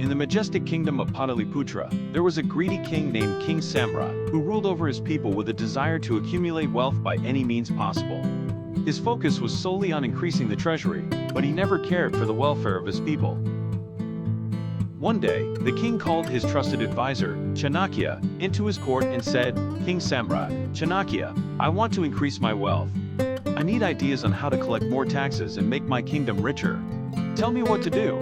In the majestic kingdom of Pataliputra, there was a greedy king named King Samrat, who ruled over his people with a desire to accumulate wealth by any means possible. His focus was solely on increasing the treasury, but he never cared for the welfare of his people. One day, the king called his trusted advisor, Chanakya, into his court and said, "King Samrat, Chanakya, I want to increase my wealth. I need ideas on how to collect more taxes and make my kingdom richer. Tell me what to do."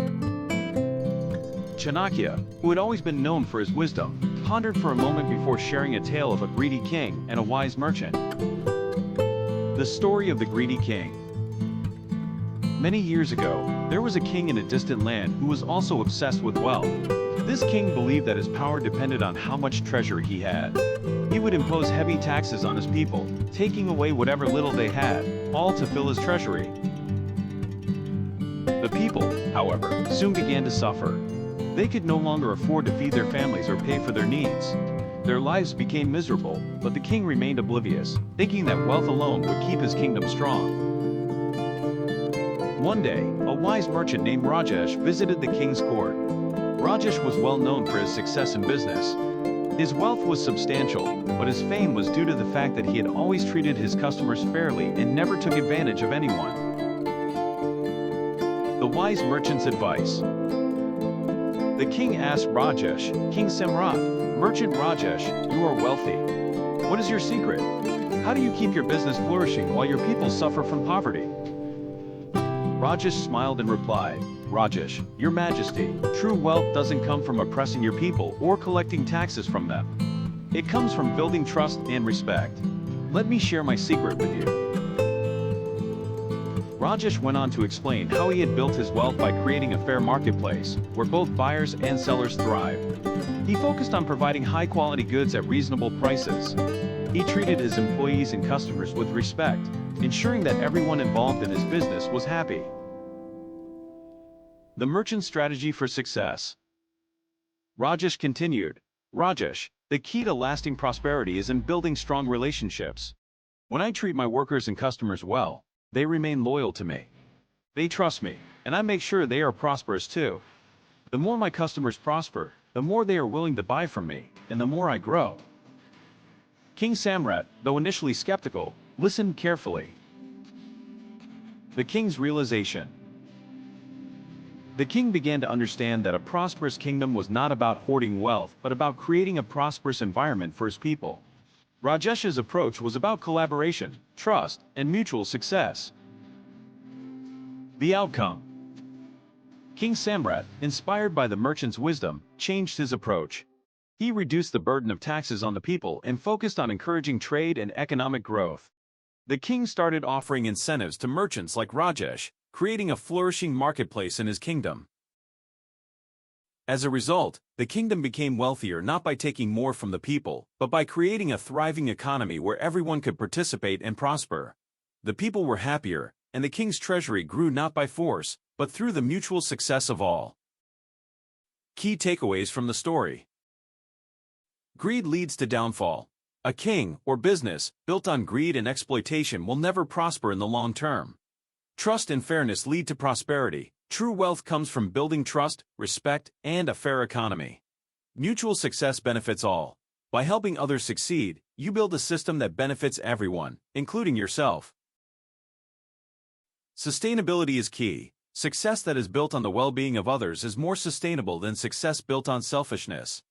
Chanakya, who had always been known for his wisdom, pondered for a moment before sharing a tale of a greedy king and a wise merchant. The story of the greedy king. Many years ago, there was a king in a distant land who was also obsessed with wealth. This king believed that his power depended on how much treasure he had. He would impose heavy taxes on his people, taking away whatever little they had, all to fill his treasury. The people, however, soon began to suffer. They could no longer afford to feed their families or pay for their needs. Their lives became miserable, but the king remained oblivious, thinking that wealth alone would keep his kingdom strong. One day, a wise merchant named Rajesh visited the king's court. Rajesh was well known for his success in business. His wealth was substantial, but his fame was due to the fact that he had always treated his customers fairly and never took advantage of anyone. The wise merchant's advice. The king asked Rajesh, "King Samrat, Merchant Rajesh, you are wealthy. What is your secret? How do you keep your business flourishing while your people suffer from poverty?" Rajesh smiled and replied, "Rajesh, your majesty, true wealth doesn't come from oppressing your people or collecting taxes from them. It comes from building trust and respect. Let me share my secret with you." Rajesh went on to explain how he had built his wealth by creating a fair marketplace, where both buyers and sellers thrived. He focused on providing high-quality goods at reasonable prices. He treated his employees and customers with respect, ensuring that everyone involved in his business was happy. The merchant's strategy for success. Rajesh continued, "Rajesh, the key to lasting prosperity is in building strong relationships. When I treat my workers and customers well, they remain loyal to me. They trust me, and I make sure they are prosperous too. The more my customers prosper, the more they are willing to buy from me, and the more I grow." King Samrat, though initially skeptical, listened carefully. The king's realization. The king began to understand that a prosperous kingdom was not about hoarding wealth, but about creating a prosperous environment for his people. Rajesh's approach was about collaboration, trust, and mutual success. The outcome. King Samrat, inspired by the merchant's wisdom, changed his approach. He reduced the burden of taxes on the people and focused on encouraging trade and economic growth. The king started offering incentives to merchants like Rajesh, creating a flourishing marketplace in his kingdom. As a result, the kingdom became wealthier not by taking more from the people, but by creating a thriving economy where everyone could participate and prosper. The people were happier, and the king's treasury grew not by force, but through the mutual success of all. Key takeaways from the story. Greed leads to downfall. A king, or business, built on greed and exploitation will never prosper in the long term. Trust and fairness lead to prosperity. True wealth comes from building trust, respect, and a fair economy. Mutual success benefits all. By helping others succeed, you build a system that benefits everyone, including yourself. Sustainability is key. Success that is built on the well-being of others is more sustainable than success built on selfishness.